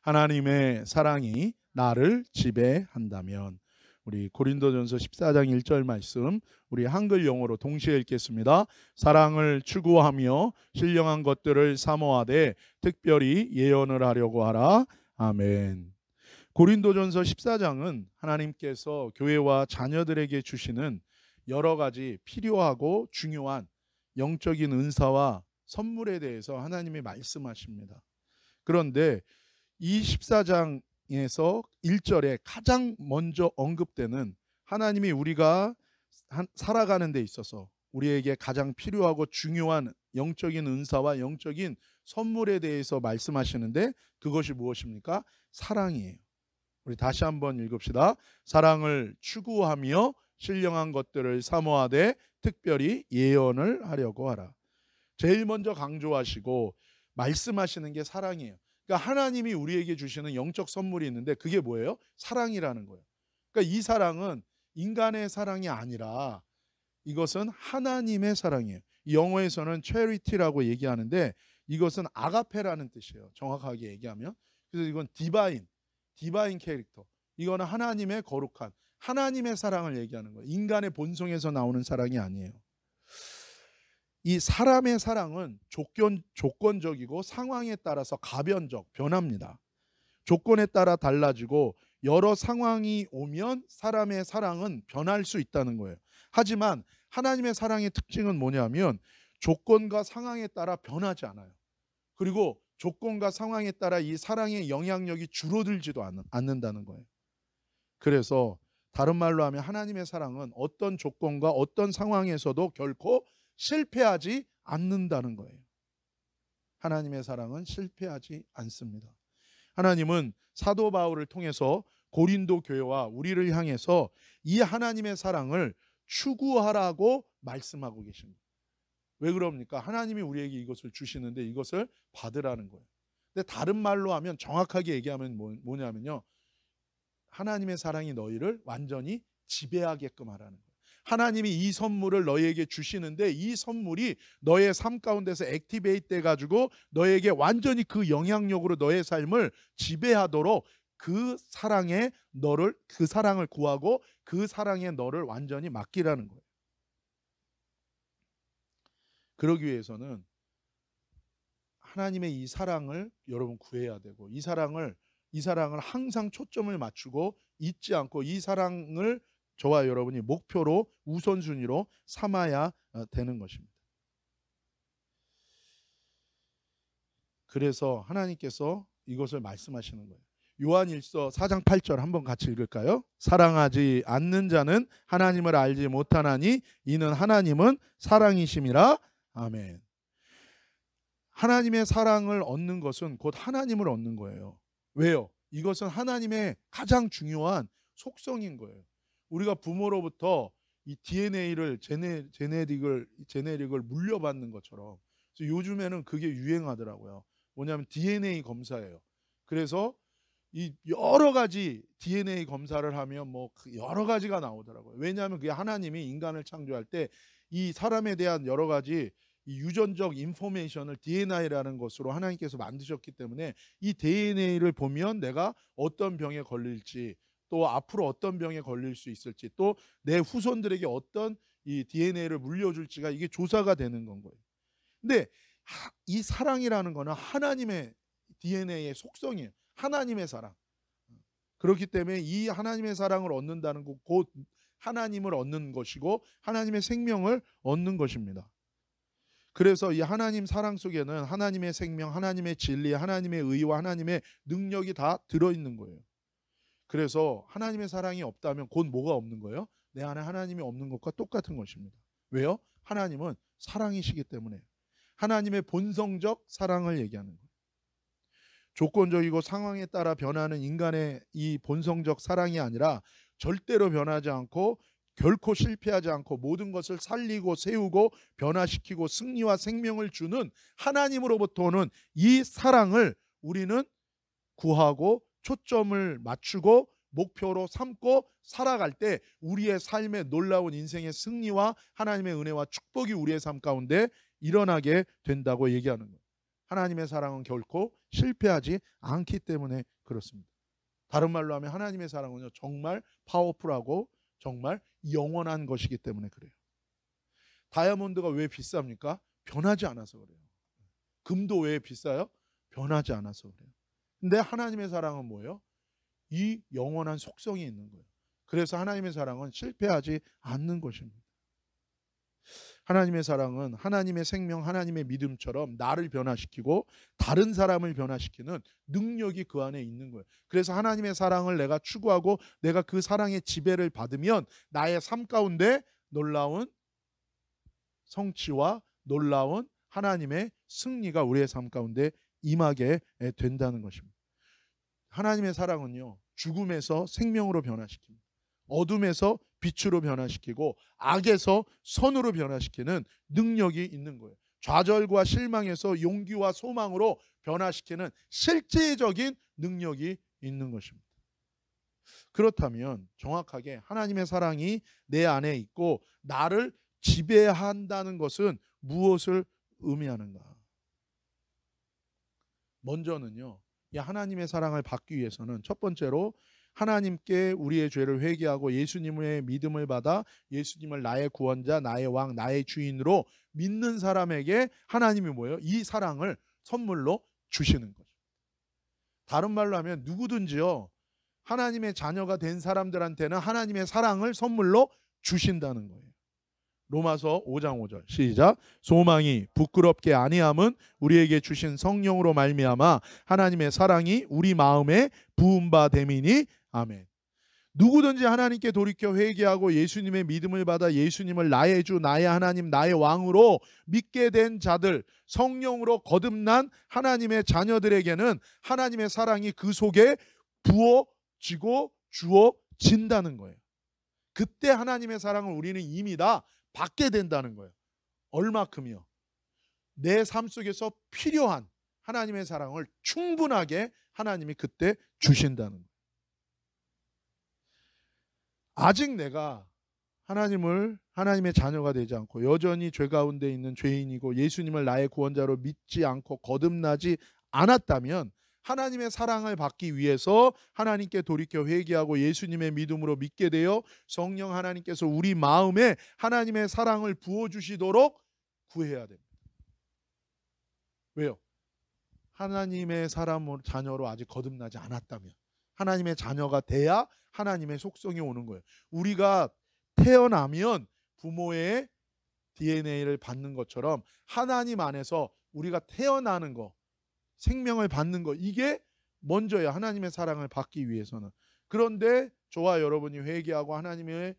하나님의 사랑이 나를 지배한다면. 우리 고린도전서 14장 1절 말씀 우리 한글 영어로 동시에 읽겠습니다. 사랑을 추구하며 신령한 것들을 사모하되 특별히 예언을 하려고 하라. 아멘. 고린도전서 14장은 하나님께서 교회와 자녀들에게 주시는 여러 가지 필요하고 중요한 영적인 은사와 선물에 대해서 하나님이 말씀하십니다. 그런데 이 14장에서 1절에 가장 먼저 언급되는 하나님이 우리가 살아가는 데 있어서 우리에게 가장 필요하고 중요한 영적인 은사와 영적인 선물에 대해서 말씀하시는데 그것이 무엇입니까? 사랑이에요. 우리 다시 한번 읽읍시다. 사랑을 추구하며 신령한 것들을 사모하되 특별히 예언을 하려고 하라. 제일 먼저 강조하시고 말씀하시는 게 사랑이에요. 그러니까 하나님이 우리에게 주시는 영적 선물이 있는데 그게 뭐예요? 사랑이라는 거예요. 그러니까 이 사랑은 인간의 사랑이 아니라 이것은 하나님의 사랑이에요. 영어에서는 charity라고 얘기하는데 이것은 아가페라는 뜻이에요. 정확하게 얘기하면. 그래서 이건 디바인 캐릭터. 이거는 하나님의 거룩한 하나님의 사랑을 얘기하는 거예요. 인간의 본성에서 나오는 사랑이 아니에요. 이 사람의 사랑은 조건적이고 상황에 따라서 가변적, 변합니다. 조건에 따라 달라지고 여러 상황이 오면 사람의 사랑은 변할 수 있다는 거예요. 하지만 하나님의 사랑의 특징은 뭐냐면 조건과 상황에 따라 변하지 않아요. 그리고 조건과 상황에 따라 이 사랑의 영향력이 줄어들지도 않는다는 거예요. 그래서 다른 말로 하면 하나님의 사랑은 어떤 조건과 어떤 상황에서도 결코 실패하지 않는다는 거예요. 하나님의 사랑은 실패하지 않습니다. 하나님은 사도 바울을 통해서 고린도 교회와 우리를 향해서 이 하나님의 사랑을 추구하라고 말씀하고 계십니다. 왜 그럽니까? 하나님이 우리에게 이것을 주시는데 이것을 받으라는 거예요. 근데 다른 말로 하면 정확하게 얘기하면 뭐냐면요. 하나님의 사랑이 너희를 완전히 지배하게끔 하라는 거예요. 하나님이 이 선물을 너희에게 주시는데 이 선물이 너의 삶 가운데서 액티베이트 돼가지고 너에게 완전히 그 영향력으로 너의 삶을 지배하도록 그 사랑을 구하고 그 사랑에 너를 완전히 맡기라는 거예요. 그러기 위해서는 하나님의 이 사랑을 여러분 구해야 되고 이 사랑을 항상 초점을 맞추고 잊지 않고 이 사랑을 저와 여러분이 목표로 우선순위로 삼아야 되는 것입니다. 그래서 하나님께서 이것을 말씀하시는 거예요. 요한일서 4장 8절 한번 같이 읽을까요? 사랑하지 않는 자는 하나님을 알지 못하나니 이는 하나님은 사랑이심이라. 아멘. 하나님의 사랑을 얻는 것은 곧 하나님을 얻는 거예요. 왜요? 이것은 하나님의 가장 중요한 속성인 거예요. 우리가 부모로부터 이 DNA를 제네릭을 물려받는 것처럼. 그래서 요즘에는 그게 유행하더라고요. 뭐냐면 DNA 검사예요. 그래서 이 여러 가지 DNA 검사를 하면 뭐 여러 가지가 나오더라고요. 왜냐하면 그게 하나님이 인간을 창조할 때 이 사람에 대한 여러 가지 이 유전적 인포메이션을 DNA라는 것으로 하나님께서 만드셨기 때문에 이 DNA를 보면 내가 어떤 병에 걸릴지 또 앞으로 어떤 병에 걸릴 수 있을지 또 내 후손들에게 어떤 이 DNA를 물려줄지가 이게 조사가 되는 건 거예요. 근데 이 사랑이라는 거는 하나님의 DNA의 속성이에요. 하나님의 사랑. 그렇기 때문에 이 하나님의 사랑을 얻는다는 것 곧 하나님을 얻는 것이고 하나님의 생명을 얻는 것입니다. 그래서 이 하나님 사랑 속에는 하나님의 생명, 하나님의 진리, 하나님의 의와 하나님의 능력이 다 들어있는 거예요. 그래서 하나님의 사랑이 없다면 곧 뭐가 없는 거예요? 내 안에 하나님이 없는 것과 똑같은 것입니다. 왜요? 하나님은 사랑이시기 때문에. 하나님의 본성적 사랑을 얘기하는 거예요. 조건적이고 상황에 따라 변하는 인간의 이 본성적 사랑이 아니라 절대로 변하지 않고 결코 실패하지 않고 모든 것을 살리고 세우고 변화시키고 승리와 생명을 주는 하나님으로부터 오는 이 사랑을 우리는 구하고 초점을 맞추고 목표로 삼고 살아갈 때 우리의 삶의 놀라운 인생의 승리와 하나님의 은혜와 축복이 우리의 삶 가운데 일어나게 된다고 얘기하는 거예요. 하나님의 사랑은 결코 실패하지 않기 때문에 그렇습니다. 다른 말로 하면 하나님의 사랑은요, 정말 파워풀하고 정말 영원한 것이기 때문에 그래요. 다이아몬드가 왜 비쌉니까? 변하지 않아서 그래요. 금도 왜 비싸요? 변하지 않아서 그래요. 근데 하나님의 사랑은 뭐예요? 이 영원한 속성이 있는 거예요. 그래서 하나님의 사랑은 실패하지 않는 것입니다. 하나님의 사랑은 하나님의 생명, 하나님의 믿음처럼 나를 변화시키고 다른 사람을 변화시키는 능력이 그 안에 있는 거예요. 그래서 하나님의 사랑을 내가 추구하고 내가 그 사랑의 지배를 받으면 나의 삶 가운데 놀라운 성취와 놀라운 하나님의 승리가 우리의 삶 가운데 임하게 된다는 것입니다. 하나님의 사랑은요, 죽음에서 생명으로 변화시킵니다. 어둠에서 빛으로 변화시키고 악에서 선으로 변화시키는 능력이 있는 거예요. 좌절과 실망에서 용기와 소망으로 변화시키는 실제적인 능력이 있는 것입니다. 그렇다면 정확하게 하나님의 사랑이 내 안에 있고 나를 지배한다는 것은 무엇을 의미하는가? 먼저는요, 이 하나님의 사랑을 받기 위해서는 첫 번째로 하나님께 우리의 죄를 회개하고 예수님의 믿음을 받아 예수님을 나의 구원자, 나의 왕, 나의 주인으로 믿는 사람에게 하나님이 뭐예요? 이 사랑을 선물로 주시는 거죠. 다른 말로 하면 누구든지요, 하나님의 자녀가 된 사람들한테는 하나님의 사랑을 선물로 주신다는 거예요. 로마서 5장 5절 시작. 소망이 부끄럽게 아니함은 우리에게 주신 성령으로 말미암아 하나님의 사랑이 우리 마음에 부은 바 됨이니 아멘. 누구든지 하나님께 돌이켜 회개하고 예수님의 믿음을 받아 예수님을 나의 주, 나의 하나님, 나의 왕으로 믿게 된 자들, 성령으로 거듭난 하나님의 자녀들에게는 하나님의 사랑이 그 속에 부어지고 주어진다는 거예요. 그때 하나님의 사랑을 우리는 이미 다 받게 된다는 거예요. 얼마큼이요? 내 삶 속에서 필요한 하나님의 사랑을 충분하게 하나님이 그때 주신다는 거예요. 아직 내가 하나님의 자녀가 되지 않고 여전히 죄 가운데 있는 죄인이고 예수님을 나의 구원자로 믿지 않고 거듭나지 않았다면 하나님의 사랑을 받기 위해서 하나님께 돌이켜 회개하고 예수님의 믿음으로 믿게 되어 성령 하나님께서 우리 마음에 하나님의 사랑을 부어주시도록 구해야 됩니다. 왜요? 하나님의 자녀로 아직 거듭나지 않았다면, 하나님의 자녀가 돼야 하나님의 속성이 오는 거예요. 우리가 태어나면 부모의 DNA를 받는 것처럼 하나님 안에서 우리가 태어나는 거, 생명을 받는 거, 이게 먼저야. 하나님의 사랑을 받기 위해서는. 그런데 저와 여러분이 회개하고 하나님의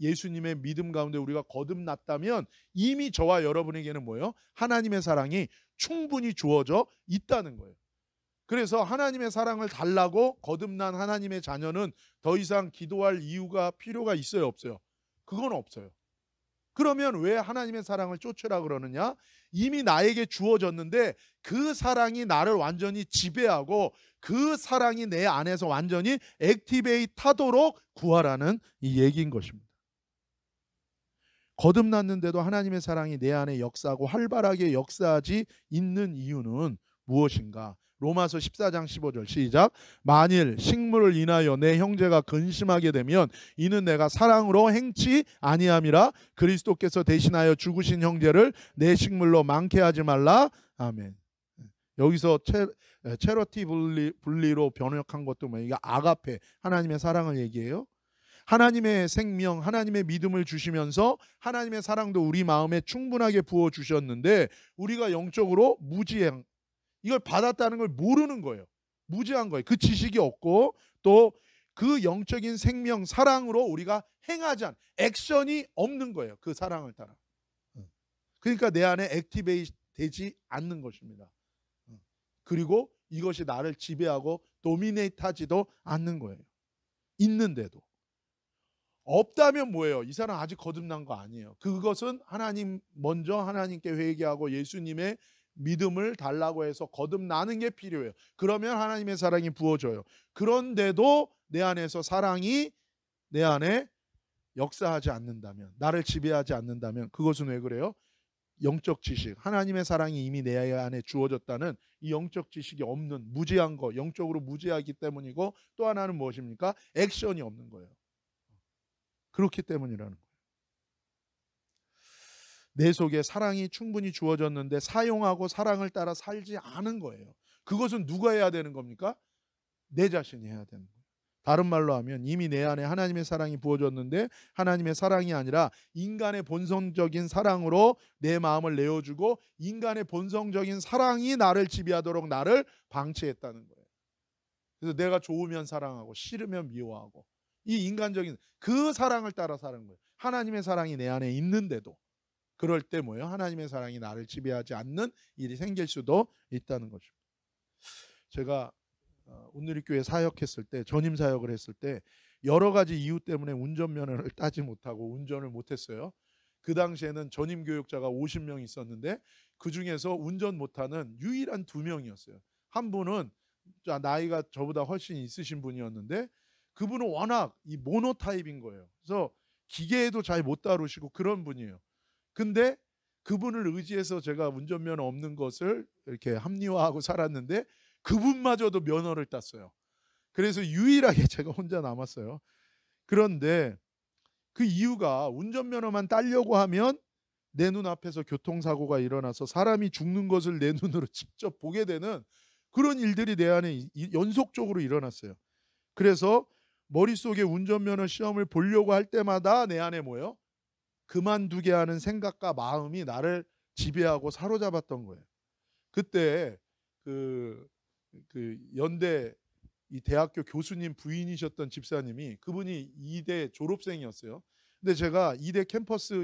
예수님의 믿음 가운데 우리가 거듭났다면 이미 저와 여러분에게는 뭐예요? 하나님의 사랑이 충분히 주어져 있다는 거예요. 그래서 하나님의 사랑을 달라고 거듭난 하나님의 자녀는 더 이상 기도할 필요가 있어요, 없어요? 그건 없어요. 그러면 왜 하나님의 사랑을 쫓으라 그러느냐? 이미 나에게 주어졌는데 그 사랑이 나를 완전히 지배하고 그 사랑이 내 안에서 완전히 액티베이트 하도록 구하라는 이 얘기인 것입니다. 거듭났는데도 하나님의 사랑이 내 안에 역사하고 활발하게 역사하지 있는 이유는 무엇인가? 로마서 14장 15절 시작. 만일 식물을 인하여 내 형제가 근심하게 되면 이는 내가 사랑으로 행치 아니함이라. 그리스도께서 대신하여 죽으신 형제를 내 식물로 많게 하지 말라. 아멘. 여기서 체러티 분리로 번역한 것도 뭐예요? 이게 아가페, 하나님의 사랑을 얘기해요. 하나님의 생명, 하나님의 믿음을 주시면서 하나님의 사랑도 우리 마음에 충분하게 부어주셨는데 우리가 영적으로 무지행, 이걸 받았다는 걸 모르는 거예요. 무지한 거예요. 그 지식이 없고 또 그 영적인 생명, 사랑으로 우리가 행하지 않은, 액션이 없는 거예요. 그 사랑을 따라. 그러니까 내 안에 액티베이트 되지 않는 것입니다. 그리고 이것이 나를 지배하고 도미네이트 하지도 않는 거예요. 있는데도. 없다면 뭐예요? 이 사람 아직 거듭난 거 아니에요. 그것은 먼저 하나님께 회개하고 예수님의 믿음을 달라고 해서 거듭나는 게 필요해요. 그러면 하나님의 사랑이 부어져요. 그런데도 내 안에서 사랑이 내 안에 역사하지 않는다면, 나를 지배하지 않는다면 그것은 왜 그래요? 영적 지식, 하나님의 사랑이 이미 내 안에 주어졌다는 이 영적 지식이 없는 무지한 거, 영적으로 무지하기 때문이고, 또 하나는 무엇입니까? 액션이 없는 거예요. 그렇기 때문이라는 거예요. 내 속에 사랑이 충분히 주어졌는데 사용하고 사랑을 따라 살지 않은 거예요. 그것은 누가 해야 되는 겁니까? 내 자신이 해야 되는 거예요. 다른 말로 하면 이미 내 안에 하나님의 사랑이 부어졌는데 하나님의 사랑이 아니라 인간의 본성적인 사랑으로 내 마음을 내어주고 인간의 본성적인 사랑이 나를 지배하도록 나를 방치했다는 거예요. 그래서 내가 좋으면 사랑하고 싫으면 미워하고, 이 인간적인 그 사랑을 따라 사는 거예요. 하나님의 사랑이 내 안에 있는데도. 그럴 때 뭐예요? 하나님의 사랑이 나를 지배하지 않는 일이 생길 수도 있다는 거죠. 제가 온누리교회 사역했을 때, 전임 사역을 했을 때 여러 가지 이유 때문에 운전면허를 따지 못하고 운전을 못했어요. 그 당시에는 전임 교육자가 50명 있었는데 그 중에서 운전 못하는 유일한 2명이었어요. 한 분은 나이가 저보다 훨씬 있으신 분이었는데 그분은 워낙 이 모노 타입인 거예요. 그래서 기계에도 잘 못 다루시고 그런 분이에요. 근데 그분을 의지해서 제가 운전면허 없는 것을 이렇게 합리화하고 살았는데 그분마저도 면허를 땄어요. 그래서 유일하게 제가 혼자 남았어요. 그런데 그 이유가 운전면허만 따려고 하면 내 눈앞에서 교통사고가 일어나서 사람이 죽는 것을 내 눈으로 직접 보게 되는 그런 일들이 내 안에 연속적으로 일어났어요. 그래서 머릿속에 운전면허 시험을 보려고 할 때마다 내 안에 뭐예요? 그만두게 하는 생각과 마음이 나를 지배하고 사로잡았던 거예요. 그때 그 연대 이 대학교 교수님 부인이셨던 집사님이, 그분이 이대 졸업생이었어요. 근데 제가 이대 캠퍼스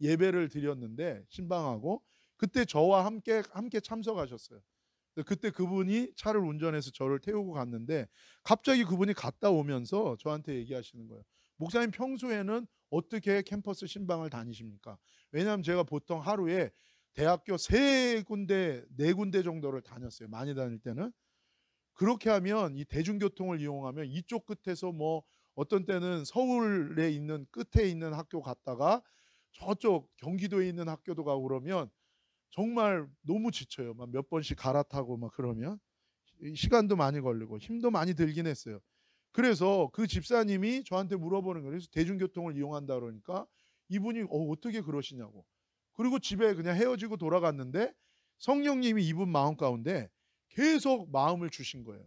예배를 드렸는데 신방하고 그때 저와 함께 참석하셨어요. 그때 그분이 차를 운전해서 저를 태우고 갔는데 갑자기 그분이 갔다 오면서 저한테 얘기하시는 거예요. 목사님 평소에는 어떻게 캠퍼스 신방을 다니십니까? 왜냐하면 제가 보통 하루에 대학교 3군데, 4군데 정도를 다녔어요. 많이 다닐 때는. 그렇게 하면 이 대중교통을 이용하면 이쪽 끝에서 뭐 어떤 때는 서울에 있는 끝에 있는 학교 갔다가 저쪽 경기도에 있는 학교도 가고 그러면 정말 너무 지쳐요. 막 몇 번씩 갈아타고 막 그러면 시간도 많이 걸리고 힘도 많이 들긴 했어요. 그래서 그 집사님이 저한테 물어보는 거예요. 그래서 대중교통을 이용한다 그러니까 이분이 어떻게 그러시냐고. 그리고 집에 그냥 헤어지고 돌아갔는데 성령님이 이분 마음 가운데 계속 마음을 주신 거예요.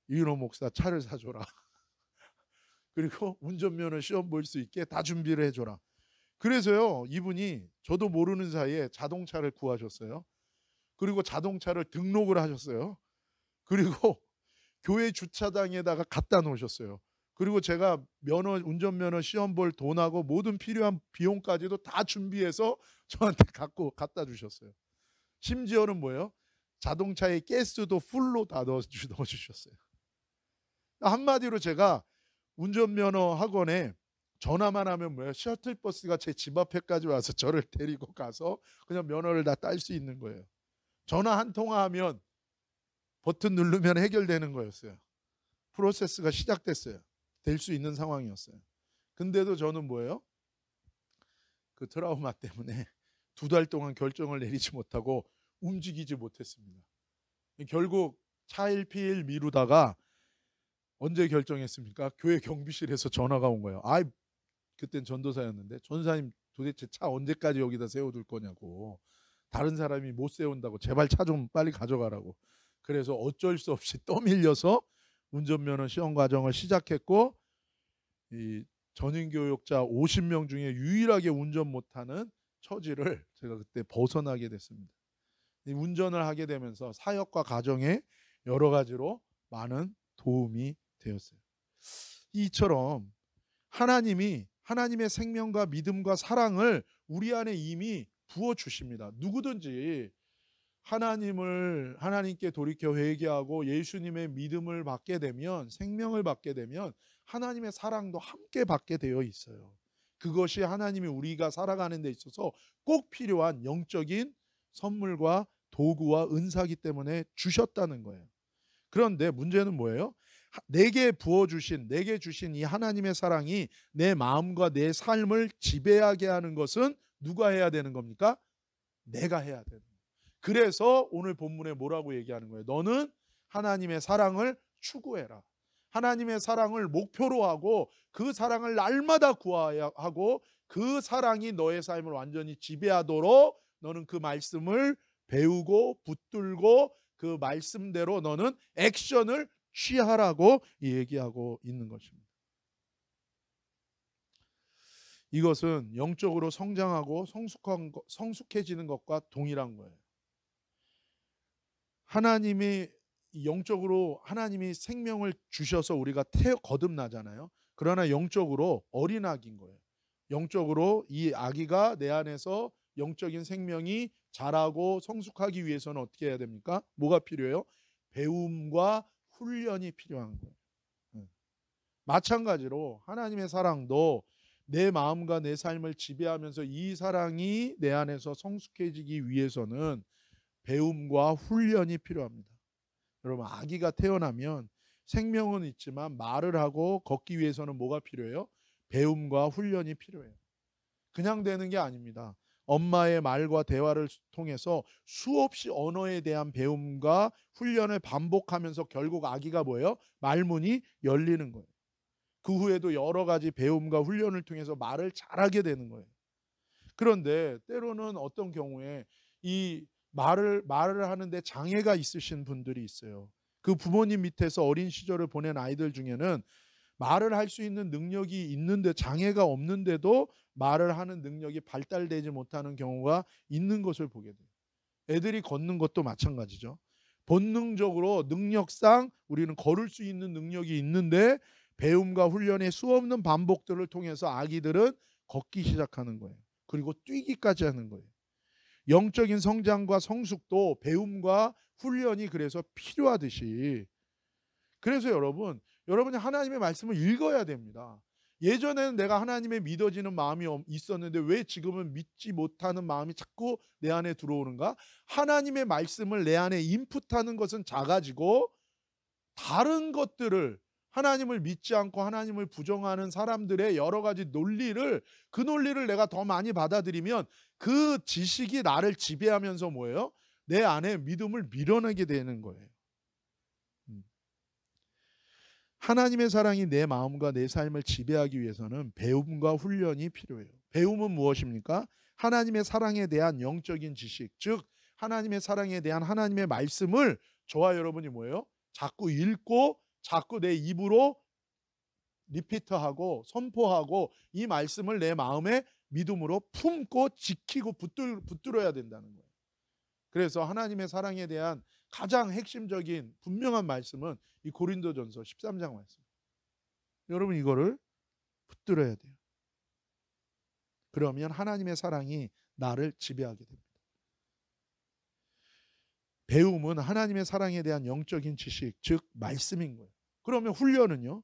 이인호 목사 차를 사줘라. 그리고 운전면허 시험 볼 수 있게 다 준비를 해줘라. 그래서요, 이분이 저도 모르는 사이에 자동차를 구하셨어요. 그리고 자동차를 등록을 하셨어요. 그리고 교회 주차장에다가 갖다 놓으셨어요. 그리고 제가 운전면허 시험 볼 돈하고 모든 필요한 비용까지도 다 준비해서 저한테 갖다 주셨어요. 심지어는 뭐예요? 자동차에 가스도 풀로 다 넣어주셨어요. 한마디로 제가 운전면허 학원에 전화만 하면 뭐예요? 셔틀버스가 제 집 앞에까지 와서 저를 데리고 가서 그냥 면허를 다 딸 수 있는 거예요. 전화 한 통화하면 버튼 누르면 해결되는 거였어요. 프로세스가 시작됐어요. 될 수 있는 상황이었어요. 근데도 저는 뭐예요? 그 트라우마 때문에 2달 동안 결정을 내리지 못하고 움직이지 못했습니다. 결국 차일피일 미루다가 언제 결정했습니까? 교회 경비실에서 전화가 온 거예요. 그땐 전도사였는데 전사님 도대체 차 언제까지 여기다 세워둘 거냐고. 다른 사람이 못 세운다고. 제발 차 좀 빨리 가져가라고. 그래서 어쩔 수 없이 떠밀려서 운전면허 시험 과정을 시작했고, 이 전인교육자 50명 중에 유일하게 운전 못하는 처지를 제가 그때 벗어나게 됐습니다. 이 운전을 하게 되면서 사역과 가정에 여러 가지로 많은 도움이 되었어요. 이처럼 하나님의 생명과 믿음과 사랑을 우리 안에 이미 부어 주십니다. 누구든지 하나님께 돌이켜 회개하고 예수님의 믿음을 받게 되면, 생명을 받게 되면 하나님의 사랑도 함께 받게 되어 있어요. 그것이 하나님이 우리가 살아가는 데 있어서 꼭 필요한 영적인 선물과 도구와 은사기 때문에 주셨다는 거예요. 그런데 문제는 뭐예요? 내게 주신 이 하나님의 사랑이 내 마음과 내 삶을 지배하게 하는 것은 누가 해야 되는 겁니까? 내가 해야 되는 거예요. 그래서 오늘 본문에 뭐라고 얘기하는 거예요? 너는 하나님의 사랑을 추구해라. 하나님의 사랑을 목표로 하고 그 사랑을 날마다 구해야 하고 그 사랑이 너의 삶을 완전히 지배하도록 너는 그 말씀을 배우고 붙들고 그 말씀대로 너는 액션을 취하라고 얘기하고 있는 것입니다. 이것은 영적으로 성장하고 성숙해지는 것과 동일한 거예요. 하나님이 영적으로 하나님이 생명을 주셔서 우리가 거듭나잖아요. 그러나 영적으로 어린 아기인 거예요. 영적으로 이 아기가 내 안에서 영적인 생명이 자라고 성숙하기 위해서는 어떻게 해야 됩니까? 뭐가 필요해요? 배움과 훈련이 필요한 거예요. 마찬가지로 하나님의 사랑도 내 마음과 내 삶을 지배하면서 이 사랑이 내 안에서 성숙해지기 위해서는 배움과 훈련이 필요합니다. 여러분, 아기가 태어나면 생명은 있지만 말을 하고 걷기 위해서는 뭐가 필요해요? 배움과 훈련이 필요해요. 그냥 되는 게 아닙니다. 엄마의 말과 대화를 통해서 수없이 언어에 대한 배움과 훈련을 반복하면서 결국 아기가 뭐예요? 말문이 열리는 거예요. 그 후에도 여러 가지 배움과 훈련을 통해서 말을 잘하게 되는 거예요. 그런데 때로는 어떤 경우에 이 말을 하는데 장애가 있으신 분들이 있어요. 그 부모님 밑에서 어린 시절을 보낸 아이들 중에는 말을 할 수 있는 능력이 있는데 장애가 없는데도 말을 하는 능력이 발달되지 못하는 경우가 있는 것을 보게 돼요. 애들이 걷는 것도 마찬가지죠. 본능적으로 능력상 우리는 걸을 수 있는 능력이 있는데 배움과 훈련의 수없는 반복들을 통해서 아기들은 걷기 시작하는 거예요. 그리고 뛰기까지 하는 거예요. 영적인 성장과 성숙도 배움과 훈련이 그래서 필요하듯이, 그래서 여러분이 하나님의 말씀을 읽어야 됩니다. 예전에는 내가 하나님의 믿어지는 마음이 있었는데 왜 지금은 믿지 못하는 마음이 자꾸 내 안에 들어오는가? 하나님의 말씀을 내 안에 인풋하는 것은 작아지고 다른 것들을, 하나님을 믿지 않고 하나님을 부정하는 사람들의 여러 가지 그 논리를 내가 더 많이 받아들이면 그 지식이 나를 지배하면서 뭐예요? 내 안에 믿음을 밀어내게 되는 거예요. 하나님의 사랑이 내 마음과 내 삶을 지배하기 위해서는 배움과 훈련이 필요해요. 배움은 무엇입니까? 하나님의 사랑에 대한 영적인 지식, 즉 하나님의 사랑에 대한 하나님의 말씀을 저와 여러분이 뭐예요? 자꾸 읽고 자꾸 내 입으로 리피트하고 선포하고 이 말씀을 내 마음에 믿음으로 품고 지키고 붙들어야 된다는 거예요. 그래서 하나님의 사랑에 대한 가장 핵심적인 분명한 말씀은 이 고린도전서 13장 말씀. 여러분 이거를 붙들어야 돼요. 그러면 하나님의 사랑이 나를 지배하게 됩니다. 배움은 하나님의 사랑에 대한 영적인 지식, 즉 말씀인 거예요. 그러면 훈련은요?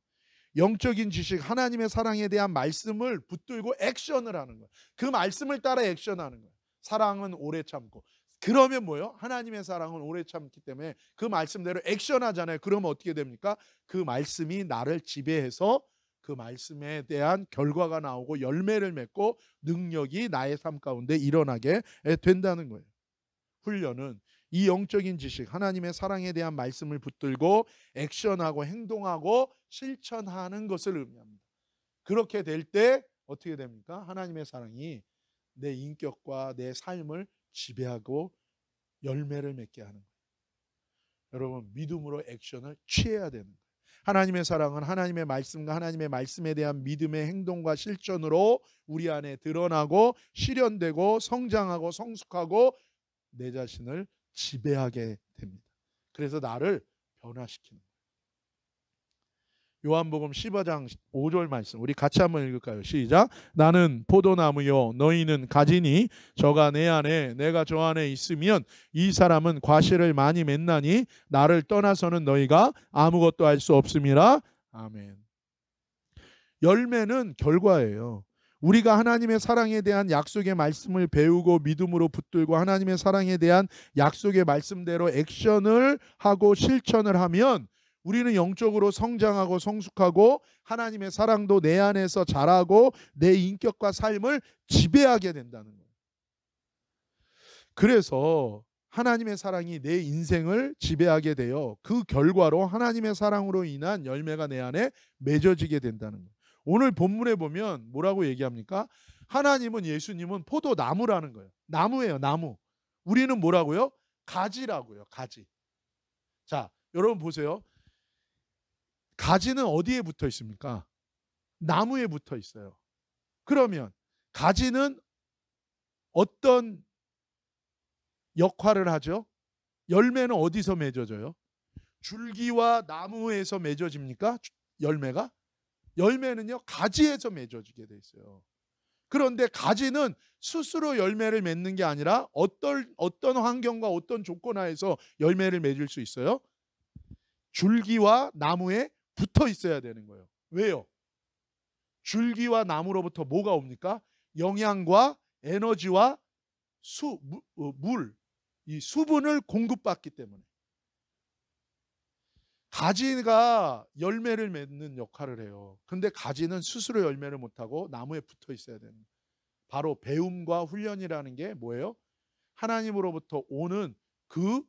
영적인 지식, 하나님의 사랑에 대한 말씀을 붙들고 액션을 하는 거예요. 그 말씀을 따라 액션하는 거예요. 사랑은 오래 참고. 그러면 뭐예요? 하나님의 사랑은 오래 참기 때문에 그 말씀대로 액션하잖아요. 그러면 어떻게 됩니까? 그 말씀이 나를 지배해서 그 말씀에 대한 결과가 나오고 열매를 맺고 능력이 나의 삶 가운데 일어나게 된다는 거예요. 훈련은 이 영적인 지식, 하나님의 사랑에 대한 말씀을 붙들고 액션하고 행동하고 실천하는 것을 의미합니다. 그렇게 될 때 어떻게 됩니까? 하나님의 사랑이 내 인격과 내 삶을 지배하고 열매를 맺게 하는 거예요. 여러분, 믿음으로 액션을 취해야 되는 거예요. 하나님의 사랑은 하나님의 말씀과 하나님의 말씀에 대한 믿음의 행동과 실천으로 우리 안에 드러나고 실현되고 성장하고 성숙하고 내 자신을 지배하게 됩니다. 그래서 나를 변화시키는 거예요. 요한복음 15장 5절 말씀 우리 같이 한번 읽을까요? 시작. 나는 포도나무요 너희는 가지니 저가 내 안에 내가 저 안에 있으면 이 사람은 과실을 많이 맺나니 나를 떠나서는 너희가 아무것도 할 수 없음이라. 아멘. 열매는 결과예요. 우리가 하나님의 사랑에 대한 약속의 말씀을 배우고 믿음으로 붙들고 하나님의 사랑에 대한 약속의 말씀대로 액션을 하고 실천을 하면 우리는 영적으로 성장하고 성숙하고 하나님의 사랑도 내 안에서 자라고 내 인격과 삶을 지배하게 된다는 거예요. 그래서 하나님의 사랑이 내 인생을 지배하게 되어 그 결과로 하나님의 사랑으로 인한 열매가 내 안에 맺어지게 된다는 거예요. 오늘 본문에 보면 뭐라고 얘기합니까? 하나님은, 예수님은 포도나무라는 거예요. 나무예요, 나무. 우리는 뭐라고요? 가지라고요, 가지. 자, 여러분 보세요. 가지는 어디에 붙어 있습니까? 나무에 붙어 있어요. 그러면 가지는 어떤 역할을 하죠? 열매는 어디서 맺어져요? 줄기와 나무에서 맺어집니까? 열매가? 열매는요, 가지에서 맺어지게 돼 있어요. 그런데 가지는 스스로 열매를 맺는 게 아니라 어떤 환경과 어떤 조건 하에서 열매를 맺을 수 있어요? 줄기와 나무에 붙어 있어야 되는 거예요. 왜요? 줄기와 나무로부터 뭐가 옵니까? 영양과 에너지와 물, 이 수분을 공급받기 때문에. 가지가 열매를 맺는 역할을 해요. 근데 가지는 스스로 열매를 못하고 나무에 붙어 있어야 되는 거예요. 바로 배움과 훈련이라는 게 뭐예요? 하나님으로부터 오는 그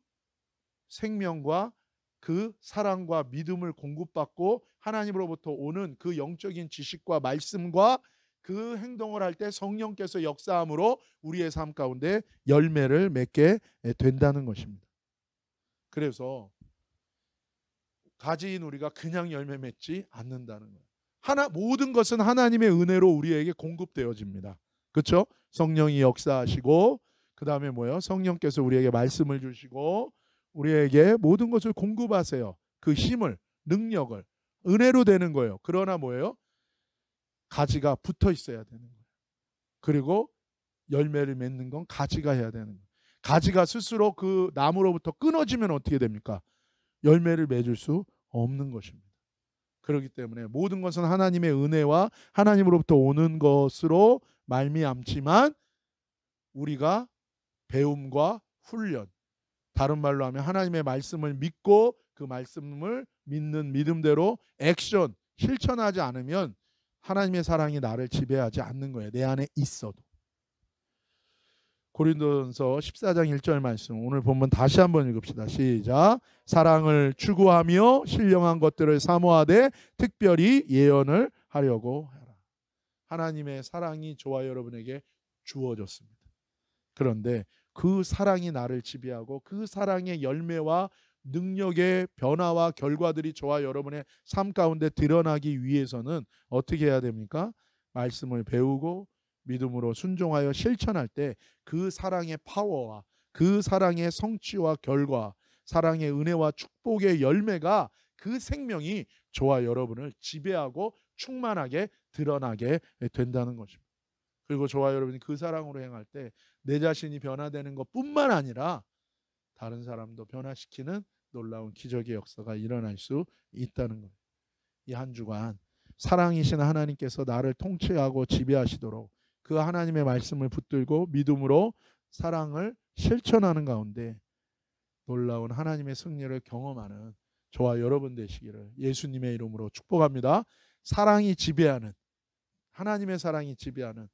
생명과 그 사랑과 믿음을 공급받고 하나님으로부터 오는 그 영적인 지식과 말씀과 그 행동을 할 때 성령께서 역사함으로 우리의 삶 가운데 열매를 맺게 된다는 것입니다. 그래서 가지인 우리가 그냥 열매 맺지 않는다는 거예요. 모든 것은 하나님의 은혜로 우리에게 공급되어집니다. 그렇죠? 성령이 역사하시고 그 다음에 뭐예요? 성령께서 우리에게 말씀을 주시고 우리에게 모든 것을 공급하세요. 그 힘을, 능력을 은혜로 되는 거예요. 그러나 뭐예요? 가지가 붙어 있어야 되는 거예요. 그리고 열매를 맺는 건 가지가 해야 되는 거예요. 가지가 스스로 그 나무로부터 끊어지면 어떻게 됩니까? 열매를 맺을 수 없는 것입니다. 그렇기 때문에 모든 것은 하나님의 은혜와 하나님으로부터 오는 것으로 말미암지만 우리가 배움과 훈련, 다른 말로 하면 하나님의 말씀을 믿고 그 말씀을 믿는 믿음대로 액션, 실천하지 않으면 하나님의 사랑이 나를 지배하지 않는 거예요. 내 안에 있어도. 고린도전서 14장 1절 말씀 오늘 본문 다시 한번 읽읍시다. 시작. 사랑을 추구하며 신령한 것들을 사모하되 특별히 예언을 하려고 하라. 하나님의 사랑이 저와 여러분에게 주어졌습니다. 그런데 그 사랑이 나를 지배하고 그 사랑의 열매와 능력의 변화와 결과들이 저와 여러분의 삶 가운데 드러나기 위해서는 어떻게 해야 됩니까? 말씀을 배우고 믿음으로 순종하여 실천할 때 그 사랑의 파워와 그 사랑의 성취와 결과, 사랑의 은혜와 축복의 열매가 그 생명이 저와 여러분을 지배하고 충만하게 드러나게 된다는 것입니다. 그리고 저와 여러분이 그 사랑으로 행할 때 내 자신이 변화되는 것뿐만 아니라 다른 사람도 변화시키는 놀라운 기적의 역사가 일어날 수 있다는 거예요. 이 한 주간 사랑이신 하나님께서 나를 통치하고 지배하시도록 그 하나님의 말씀을 붙들고 믿음으로 사랑을 실천하는 가운데 놀라운 하나님의 승리를 경험하는 저와 여러분 되시기를 예수님의 이름으로 축복합니다. 사랑이 지배하는, 하나님의 사랑이 지배하는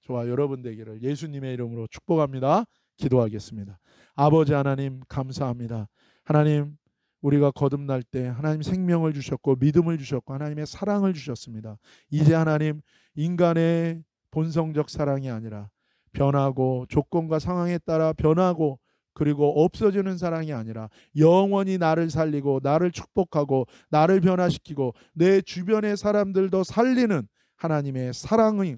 저와 여러분 되기를 예수님의 이름으로 축복합니다. 기도하겠습니다. 아버지 하나님 감사합니다. 하나님, 우리가 거듭날 때 하나님 생명을 주셨고 믿음을 주셨고 하나님의 사랑을 주셨습니다. 이제 하나님, 인간의 본성적 사랑이 아니라 변하고 조건과 상황에 따라 변하고 그리고 없어지는 사랑이 아니라 영원히 나를 살리고 나를 축복하고 나를 변화시키고 내 주변의 사람들도 살리는 하나님의 사랑의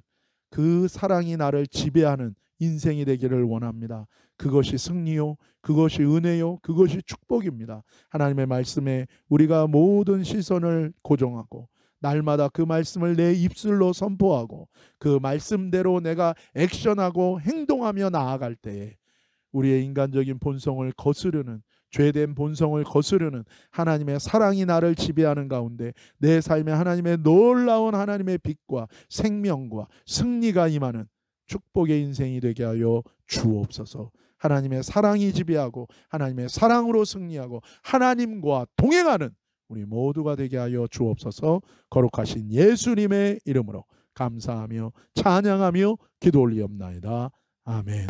그 사랑이 나를 지배하는 인생이 되기를 원합니다. 그것이 승리요, 그것이 은혜요, 그것이 축복입니다. 하나님의 말씀에 우리가 모든 시선을 고정하고 날마다 그 말씀을 내 입술로 선포하고 그 말씀대로 내가 액션하고 행동하며 나아갈 때에 우리의 인간적인 본성을 거스르는, 죄된 본성을 거스르는 하나님의 사랑이 나를 지배하는 가운데 내 삶에 하나님의 놀라운 하나님의 빛과 생명과 승리가 임하는 축복의 인생이 되게 하여 주옵소서. 하나님의 사랑이 지배하고 하나님의 사랑으로 승리하고 하나님과 동행하는 우리 모두가 되게 하여 주옵소서. 거룩하신 예수님의 이름으로 감사하며 찬양하며 기도 올리옵나이다. 아멘.